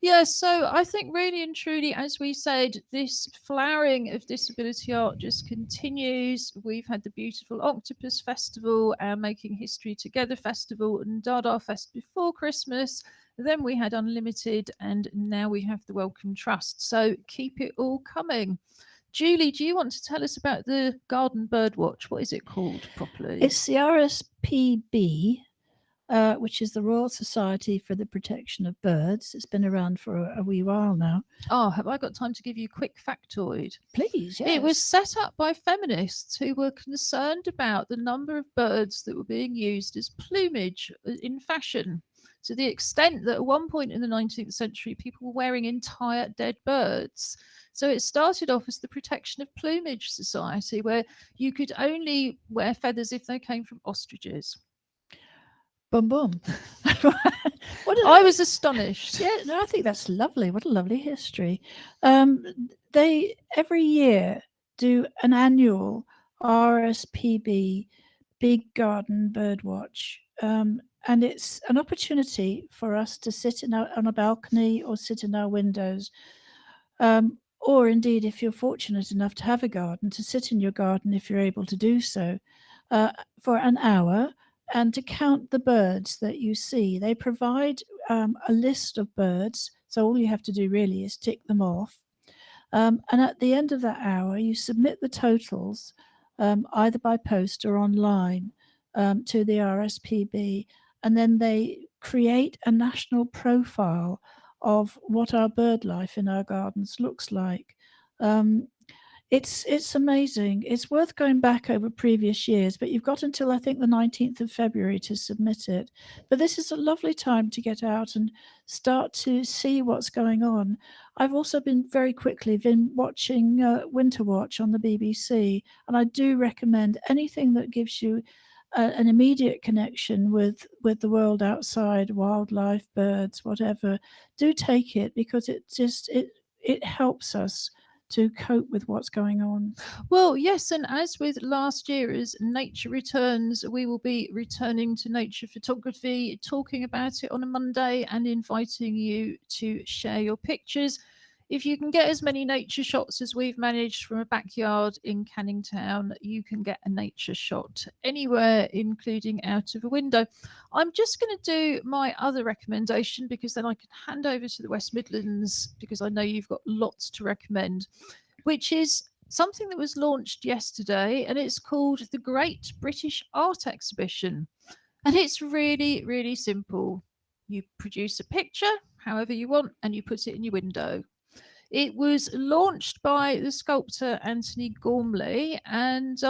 Yeah, so I think really and truly, as we said, this flowering of disability art just continues. We've had the beautiful Octopus Festival, our Making History Together Festival, and Dada Fest before Christmas. Then we had Unlimited, and now we have the Wellcome Trust. So keep it all coming. Julie, do you want to tell us about the Garden Bird Watch? What is it called properly? It's the RSPB, which is the Royal Society for the Protection of Birds. It's been around for a wee while now. Oh, have I got time to give you a quick factoid? Please, yes. It was set up by feminists who were concerned about the number of birds that were being used as plumage in fashion, to the extent that at one point in the 19th century, people were wearing entire dead birds. So it started off as the Protection of Plumage Society, where you could only wear feathers if they came from ostriches. Boom, boom. I was astonished. Yeah, no, I think that's lovely. What a lovely history. They every year do an annual RSPB Big Garden Bird Watch. And it's an opportunity for us to sit on a balcony or sit in our windows. Or indeed, if you're fortunate enough to have a garden, to sit in your garden if you're able to do so, for an hour, and to count the birds that you see. They provide a list of birds, so all you have to do really is tick them off. And at the end of that hour, you submit the totals either by post or online to the RSPB, and then they create a national profile of what our bird life in our gardens looks like. It's amazing. It's worth going back over previous years, but you've got until I think the 19th of February to submit it. But this is a lovely time to get out and start to see what's going on. I've also been watching Winter Watch on the BBC, and I do recommend anything that gives you an immediate connection with the world outside, wildlife, birds, whatever. Do take it, because it helps us to cope with what's going on. Well, yes, and as with last year, as nature returns, we will be returning to nature photography, talking about it on a Monday and inviting you to share your pictures. If you can get as many nature shots as we've managed from a backyard in Canning Town, you can get a nature shot anywhere, including out of a window. I'm just going to do my other recommendation, because then I can hand over to the West Midlands, because I know you've got lots to recommend, which is something that was launched yesterday, and it's called the Great British Art Exhibition. And it's really, really simple. You produce a picture however you want, and you put it in your window. It was launched by the sculptor Anthony Gormley, and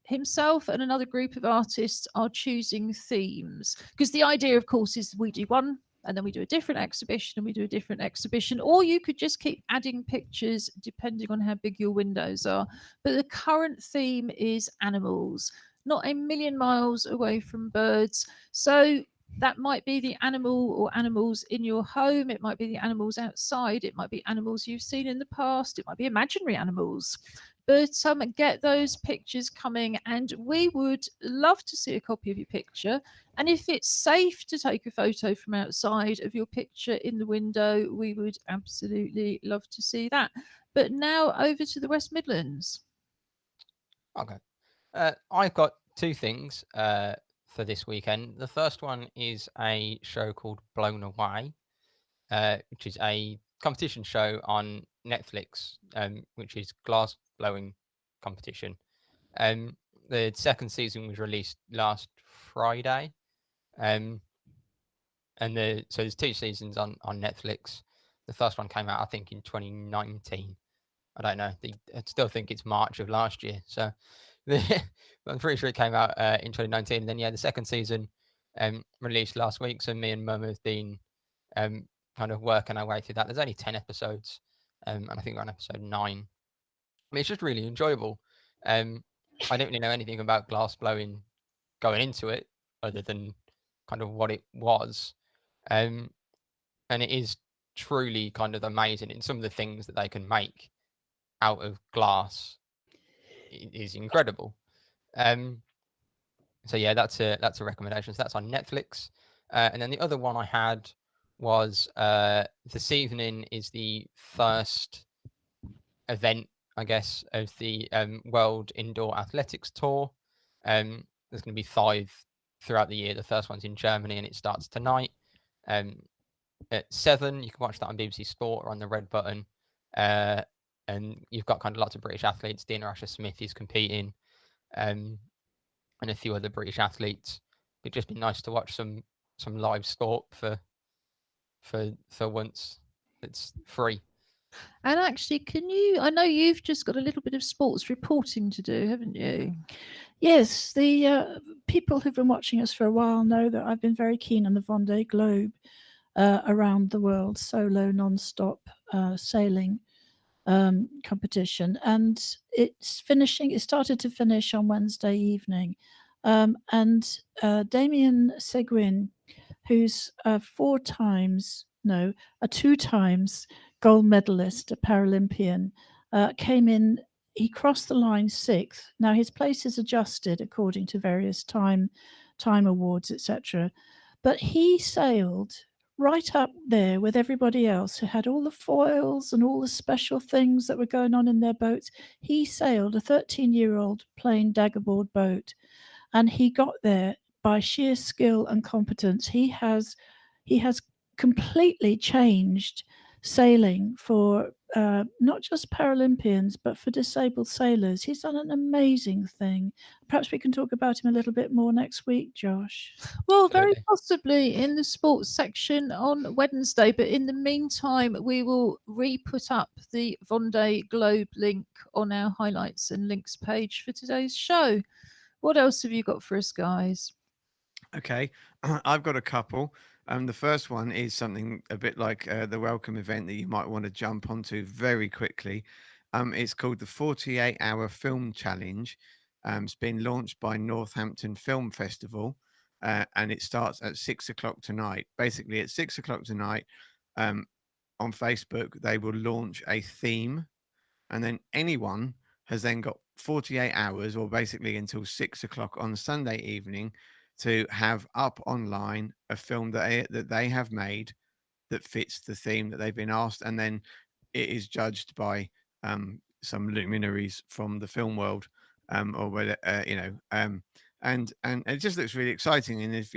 himself and another group of artists are choosing themes, because the idea, of course, is we do one and then we do a different exhibition and we do a different exhibition, or you could just keep adding pictures depending on how big your windows are. But the current theme is animals, not a million miles away from birds. So That might be the animal or animals in your home. It might be the animals outside. It might be animals you've seen in the past. It might be imaginary animals. But get those pictures coming, and we would love to see a copy of your picture. And if it's safe to take a photo from outside of your picture in the window, we would absolutely love to see that. But now over to the West Midlands. Okay. I've got two things for this weekend. The first one is a show called Blown Away, which is a competition show on Netflix, which is glass blowing competition. The second season was released last Friday, and so there's two seasons on Netflix. The first one came out, I think, in 2019. I don't know. I still think it's March of last year. So I'm pretty sure it came out in 2019. And then, yeah, the second season released last week. So me and Mum have been kind of working our way through that. There's only 10 episodes. And I think we're on episode 9. I mean, it's just really enjoyable. I don't really know anything about glass blowing going into it other than kind of what it was. And it is truly kind of amazing in some of the things that they can make out of glass is incredible. So yeah, that's a recommendation. So that's on Netflix. And then the other one I had was this evening is the first event, I guess, of the World Indoor Athletics Tour. There's going to be 5 throughout the year. The first one's in Germany and it starts tonight at 7. You can watch that on BBC Sport or on the red button. And you've got kind of lots of British athletes. Dina Asher-Smith is competing, and a few other British athletes. It'd just be nice to watch some live sport for once. It's free. And actually, I know you've just got a little bit of sports reporting to do, haven't you? Yes, the people who've been watching us for a while know that I've been very keen on the Vendée Globe around the world solo non-stop sailing competition, and it's finishing. It started to finish on Wednesday evening, and Damien Seguin, who's a 2 times gold medalist, a Paralympian, came in. He crossed the line 6th. Now his place is adjusted according to various time awards, etc. But he sailed right up there with everybody else who had all the foils and all the special things that were going on in their boats. He sailed a 13-year-old plain daggerboard boat, and he got there by sheer skill and competence. He has completely changed sailing for not just Paralympians, but for disabled sailors. He's done an amazing thing. Perhaps we can talk about him a little bit more next week, Josh. Well, very Absolutely. possibly in the sports section on Wednesday. But in the meantime, we will re-put up the Vendée Globe link on our highlights and links page for today's show. What else have you got for us, guys? Okay, I've got a couple. The first one is something a bit like the welcome event that you might want to jump onto very quickly. It's called the 48-Hour Film Challenge. It's been launched by Northampton Film Festival, and it starts at 6 o'clock tonight. Basically, at 6 o'clock tonight, on Facebook, they will launch a theme, and then anyone has then got 48 hours, or basically until 6 o'clock on Sunday evening, to have up online a film that they have made that fits the theme that they've been asked, and then it is judged by some luminaries from the film world, or whether and it just looks really exciting. And if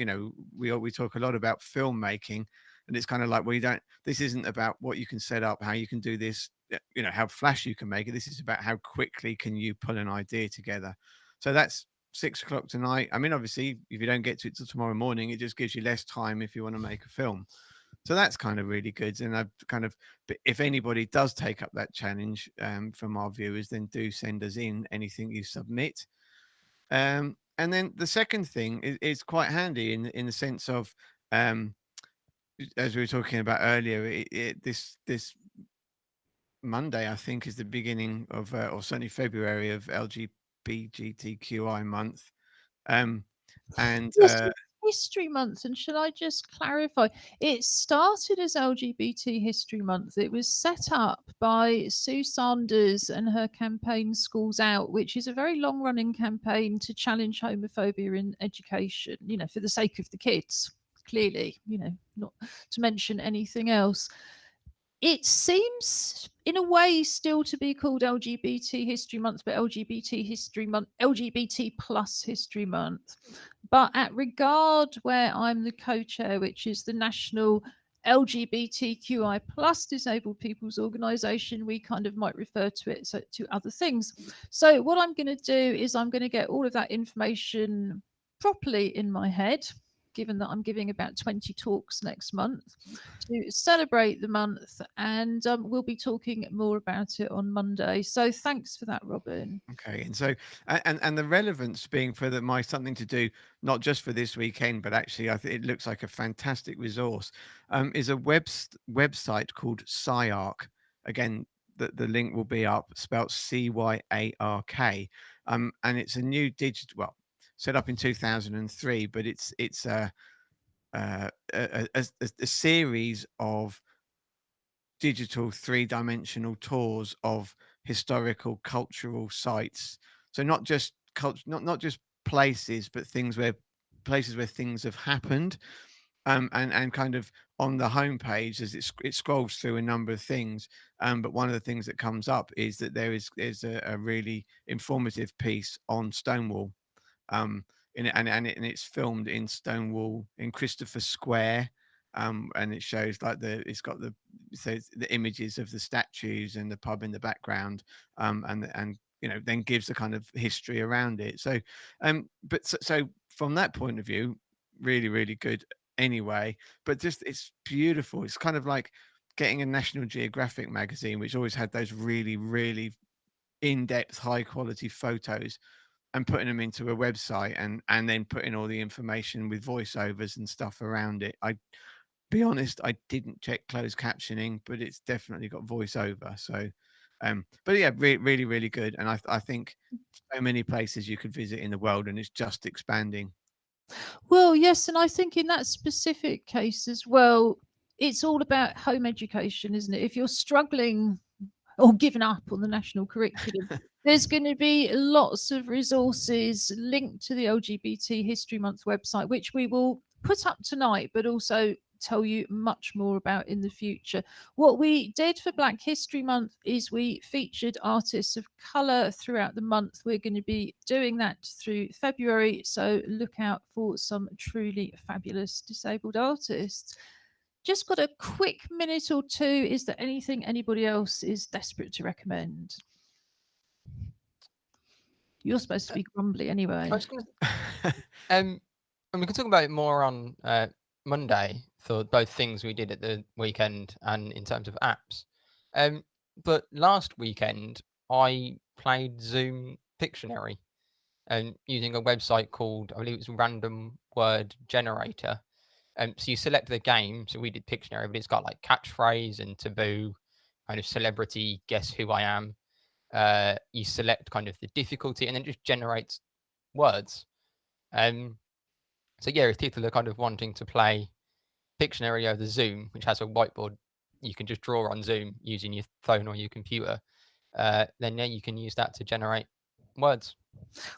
we talk a lot about filmmaking, and it's kind of like, well, this isn't about what you can set up, how you can do this, how flash you can make it. This is about how quickly can you pull an idea together. So that's 6 o'clock tonight. I mean, obviously, if you don't get to it till tomorrow morning, it just gives you less time if you want to make a film. So that's kind of really good. And if anybody does take up that challenge from our viewers, then do send us in anything you submit. And then the second thing is quite handy in the sense of, as we were talking about earlier, this Monday, I think, is the beginning of, or certainly February, of LGBTQI month. And Yes, History Month, and shall I just clarify? It started as LGBT History Month. It was set up by Sue Sanders and her campaign Schools Out, which is a very long-running campaign to challenge homophobia in education, for the sake of the kids, clearly, not to mention anything else. It seems, in a way, still to be called LGBT History Month, but LGBT plus History Month. But at Regard, where I'm the co-chair, which is the National LGBTQI plus Disabled People's Organisation, we kind of might refer to it to other things. So what I'm going to do is I'm going to get all of that information properly in my head, given that I'm giving about 20 talks next month to celebrate the month, and we'll be talking more about it on Monday. So thanks for that, Robin. Okay, and so and the relevance being for my something to do not just for this weekend, but actually I think it looks like a fantastic resource. Is a website called CYARK. Again, the link will be up, spelled CYARK. And it's a new digital, set up in 2003, but it's a series of digital three-dimensional tours of historical cultural sites. So not just not just places, but places where things have happened. And kind of on the homepage as it scrolls through a number of things. But one of the things that comes up is that there's a really informative piece on Stonewall. And it's filmed in Stonewall in Christopher Square. And it shows it's got the images of the statues and the pub in the background, and then gives the kind of history around it. So so from that point of view, really, really good anyway. But just it's beautiful. It's kind of like getting a National Geographic magazine, which always had those really, really in-depth, high-quality photos, and putting them into a website, and then putting all the information with voiceovers and stuff around it. Be honest, I didn't check closed captioning, but it's definitely got voiceover. So, but yeah, really, really good. And I think so many places you could visit in the world, and it's just expanding. Well, yes, and I think in that specific case as well, it's all about home education, isn't it? If you're struggling or given up on the national curriculum, there's going to be lots of resources linked to the LGBT History Month website, which we will put up tonight, but also tell you much more about in the future. What we did for Black History Month is we featured artists of colour throughout the month. We're going to be doing that through February, so look out for some truly fabulous disabled artists. Just got a quick minute or two. Is there anything anybody else is desperate to recommend? You're supposed to be grumbly anyway. I was and we can talk about it more on Monday for both things we did at the weekend and in terms of apps. But last weekend I played Zoom Pictionary, and using a website called, I believe it's Random Word Generator. So you select the game. So we did Pictionary, but it's got like catchphrase and taboo, kind of celebrity, guess who I am. You select kind of the difficulty, and then it just generates words. So yeah, if people are kind of wanting to play Pictionary over Zoom, which has a whiteboard, you can just draw on Zoom using your phone or your computer. Then yeah, you can use that to generate words.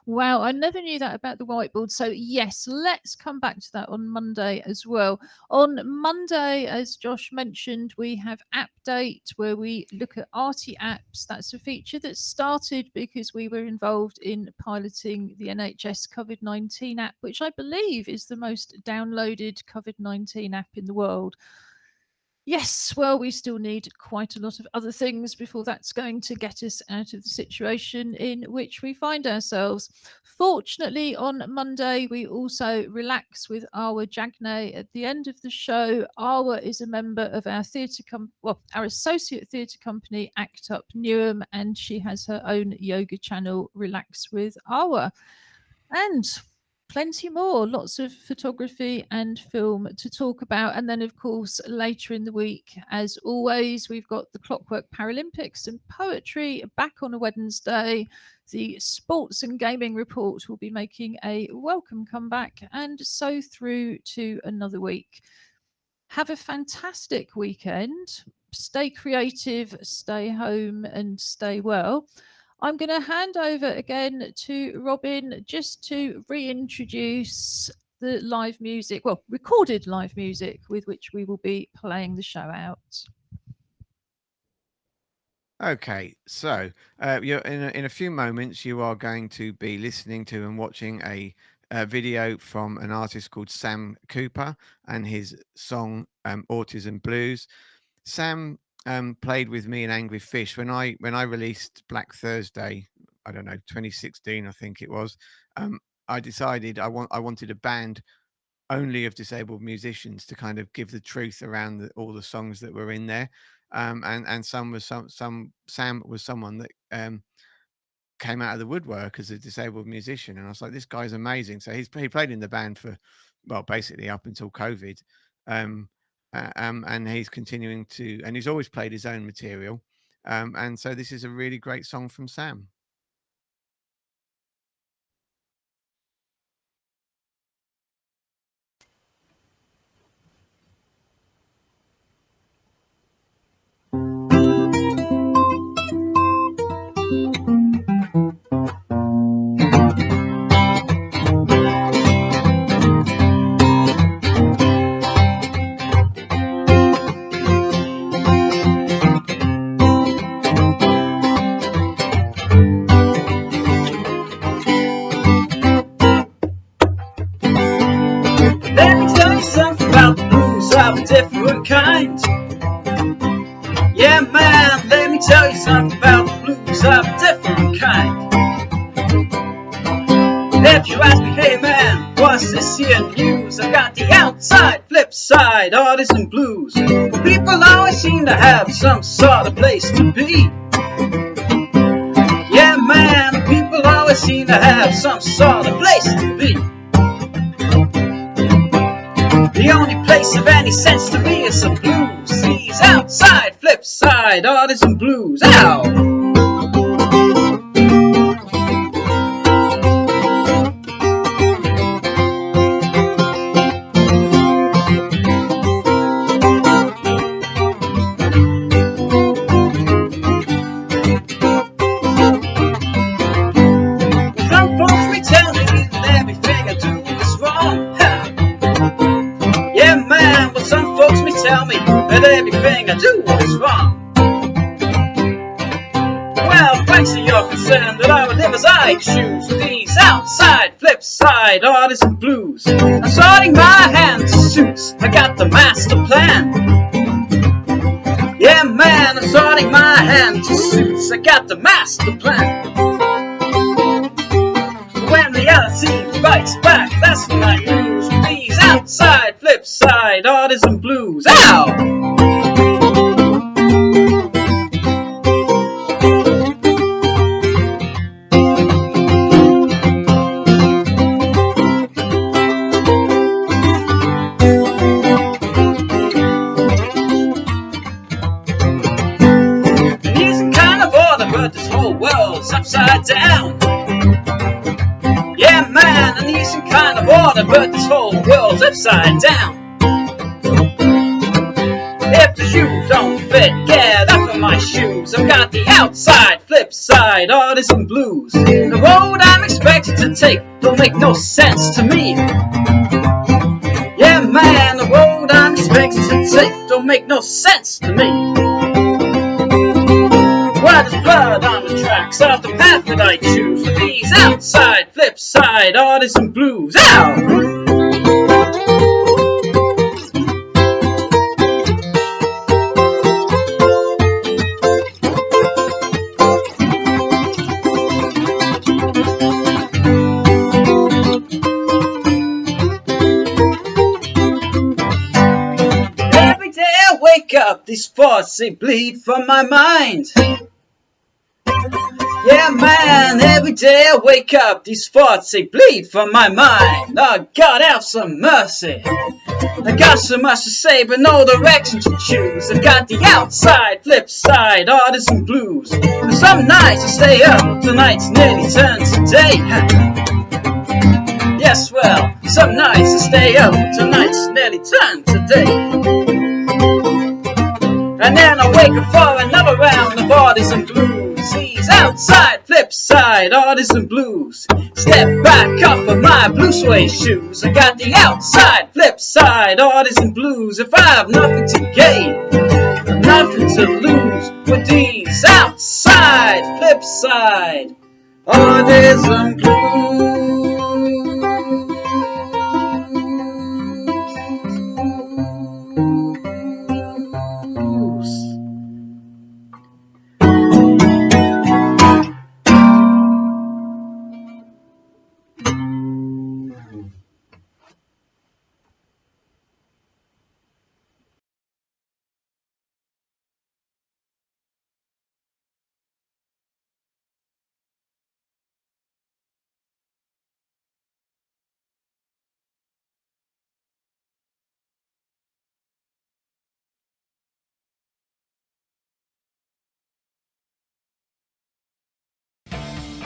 Wow, I never knew that about the whiteboard. So yes, let's come back to that on Monday as well. On Monday, as Josh mentioned, we have App Date, where we look at arty apps. That's a feature that started because we were involved in piloting the NHS COVID-19 app, which I believe is the most downloaded COVID-19 app in the world. Yes, well, we still need quite a lot of other things before that's going to get us out of the situation in which we find ourselves. Fortunately, on Monday, we also relax with Arwa Jagnay at the end of the show. Arwa is a member of our our associate theatre company, Act Up Newham, and she has her own yoga channel, Relax with Arwa. And plenty more, lots of photography and film to talk about. And then, of course, later in the week, as always, we've got the Clockwork Paralympics and poetry back on a Wednesday. The Sports and Gaming Report will be making a welcome comeback, and so through to another week. Have a fantastic weekend. Stay creative, stay home, and stay well. I'm going to hand over again to Robin just to reintroduce the live music, well, recorded live music with which we will be playing the show out. Okay, so you're in a few moments you are going to be listening to and watching a video from an artist called Sam Cooper and his song Autism Blues. Sam played with me in Angry Fish when I released Black Thursday, I don't know, 2016 I think it was. I decided I wanted a band only of disabled musicians to kind of give the truth around all the songs that were in there. And Sam was someone that came out of the woodwork as a disabled musician, and I was like, this guy's amazing. So he played in the band for, well, basically up until COVID, and he's continuing to, and he's always played his own material, and so this is a really great song from Sam. Different kind. Yeah, man, let me tell you something about the blues of a different kind. If you ask me, hey man, what's this here news? I got the outside, flip side, autism blues. Well, people always seem to have some sort of place to be. Yeah, man, people always seem to have some sort of place to be. The only place of any sense to me is some blues. These outside, flip side, autism blues. Ow! Some folks may tell me that everything I do is wrong. Yeah, man, but some folks may tell me that everything I do is wrong. Well, thanks to your concern that I would live as I choose with these outside, flip side, autism blues. I'm starting my hand to suits, I got the master plan. Yeah, man, I'm starting my hand to suits, I got the master plan. When reality bites back, that's when I lose with these outside, flip side, autism blues. Ow! He's in kind of order, but this whole world's upside down. Yeah, man, I need some kind of order, but this whole world's upside down. If the shoes don't fit, get off of my shoes. I've got the outside, flip side, autism blues. The road I'm expected to take don't make no sense to me. Yeah, man, the road I'm expected to take don't make no sense to me. Why there's blood on the tracks of the path that I choose with these outside, flip side, autism blues. Ow! Every day I wake up, these thoughts they bleed from my mind. Yeah, man, every day I wake up, these thoughts, they bleed from my mind. Oh, God, have some mercy. I got so much to say, but no direction to choose. I've got the outside, flip side, artisan blues. And some nights I stay up, the nights nearly turn to day. Yes, well, some nights I stay up, the nights nearly turn to day. And then I wake up for another round of artisan blues. He's outside, flip side, artisan blues. Step back off of my blue suede shoes. I got the outside, flip side, artisan blues. If I have nothing to gain, nothing to lose with these outside, flip side, artisan blues.